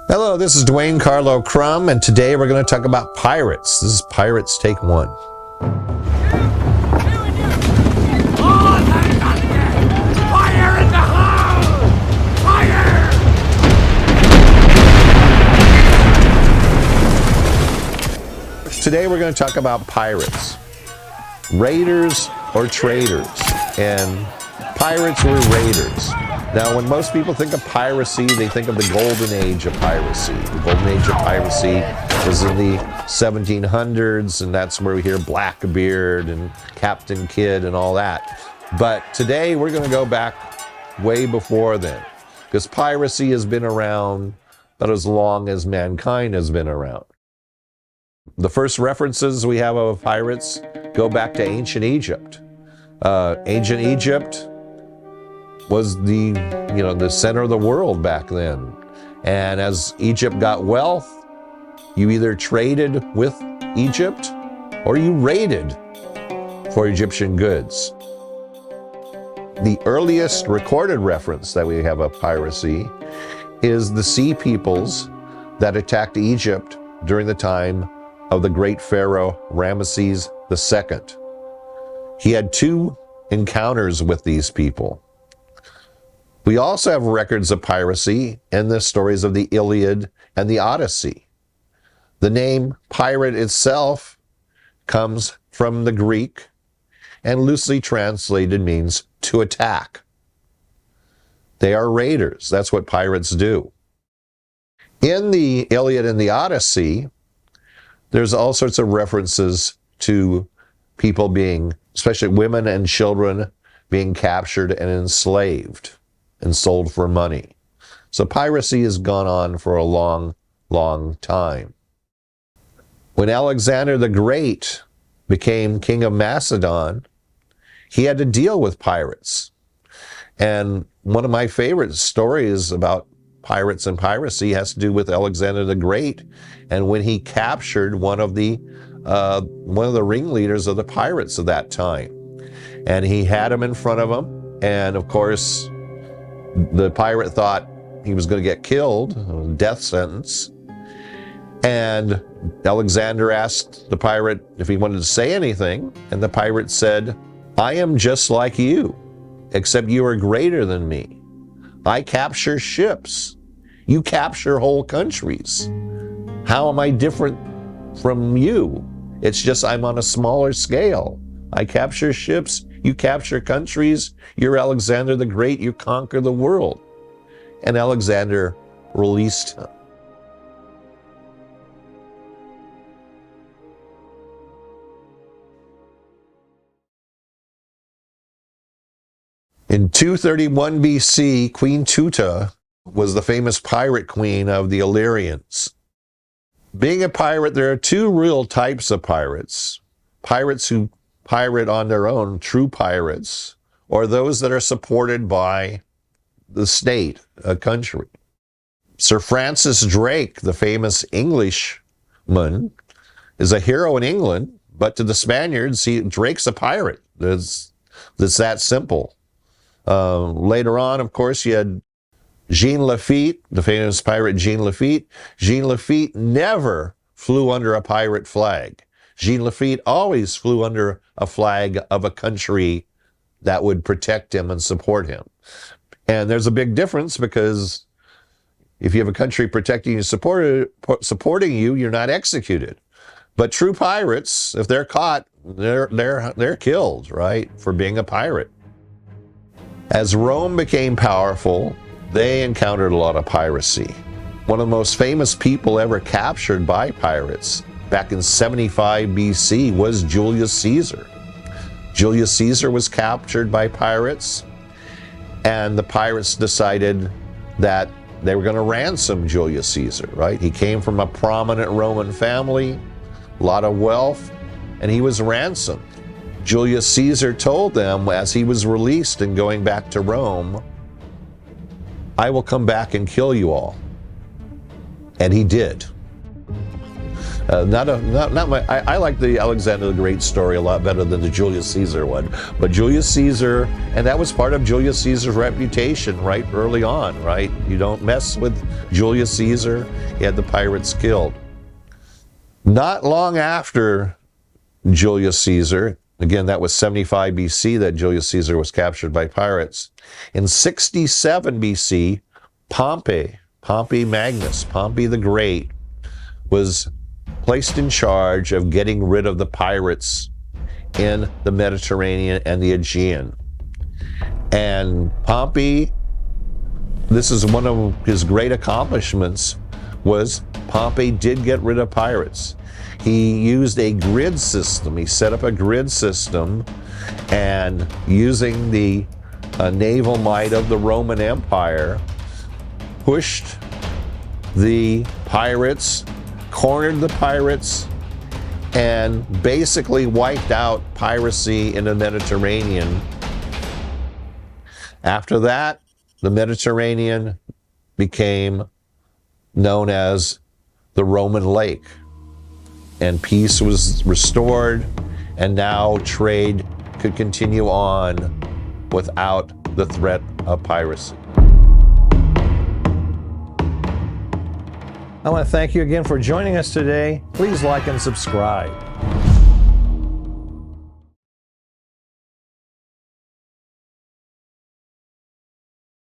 Hello, this is Dwain Carlo Crum, and today we're going to talk about pirates. This is Pirates Take One. Fire in the hull! Fire! Today we're going to talk about pirates. Raiders or traders. And pirates were raiders. Now, when most people think of piracy, they think of the golden age of piracy. The golden age of piracy was in the 1700s, and that's where we hear Blackbeard and Captain Kidd and all that. But today we're going to go back way before then, because piracy has been around about as long as mankind has been around. The first references we have of pirates go back to ancient Egypt. Ancient Egypt was the center of the world back then. And as Egypt got wealth, you either traded with Egypt or you raided for Egyptian goods. The earliest recorded reference that we have of piracy is the sea peoples that attacked Egypt during the time of the great pharaoh Ramesses II. He had two encounters with these people. We also have records of piracy in the stories of the Iliad and the Odyssey. The name pirate itself comes from the Greek and loosely translated means to attack. They are raiders. That's what pirates do. In the Iliad and the Odyssey, there's all sorts of references to people being, especially women and children, being captured and enslaved and sold for money. So piracy has gone on for a long, long time. When Alexander the Great became king of Macedon, he had to deal with pirates. And one of my favorite stories about pirates and piracy has to do with Alexander the Great, and when he captured one of the ringleaders of the pirates of that time. And he had him in front of him, and of course, the pirate thought he was going to get killed, death sentence. And Alexander asked the pirate if he wanted to say anything, and the pirate said, "I am just like you, except you are greater than me. I capture ships. You capture whole countries. How am I different from you? It's just I'm on a smaller scale. I capture ships, you capture countries, you're Alexander the Great, you conquer the world." And Alexander released him. In 231 BC, Queen Tuta was the famous pirate queen of the Illyrians. Being a pirate, there are two real types of pirates. Pirates who pirate on their own, true pirates, or those that are supported by the state, a country. Sir Francis Drake, the famous Englishman, is a hero in England, but to the Spaniards, Drake's a pirate. It's that simple. Later on, of course, you had Jean Lafitte, the famous pirate Jean Lafitte. Jean Lafitte never flew under a pirate flag. Jean Lafitte always flew under a flag of a country that would protect him and support him. And there's a big difference, because if you have a country protecting you, supporting you, you're not executed. But true pirates, if they're caught, they're killed, right, for being a pirate. As Rome became powerful, they encountered a lot of piracy. One of the most famous people ever captured by pirates back in 75 BC was Julius Caesar. Julius Caesar was captured by pirates, and the pirates decided that they were going to ransom Julius Caesar, right? He came from a prominent Roman family, a lot of wealth, and he was ransomed. Julius Caesar told them as he was released and going back to Rome, "I will come back and kill you all." And he did. I like the Alexander the Great story a lot better than the Julius Caesar one. But Julius Caesar, and that was part of Julius Caesar's reputation right early on, right? You don't mess with Julius Caesar. He had the pirates killed. Not long after Julius Caesar, again, that was 75 BC that Julius Caesar was captured by pirates. In 67 BC, Pompey Magnus, Pompey the Great, was placed in charge of getting rid of the pirates in the Mediterranean and the Aegean. And Pompey, this is one of his great accomplishments, was Pompey did get rid of pirates. He used a grid system. He set up a grid system, and using the naval might of the Roman Empire, pushed the pirates, cornered the pirates, and basically wiped out piracy in the Mediterranean. After that, the Mediterranean became known as the Roman Lake, and peace was restored, and now trade could continue on without the threat of piracy. I want to thank you again for joining us today. Please like and subscribe.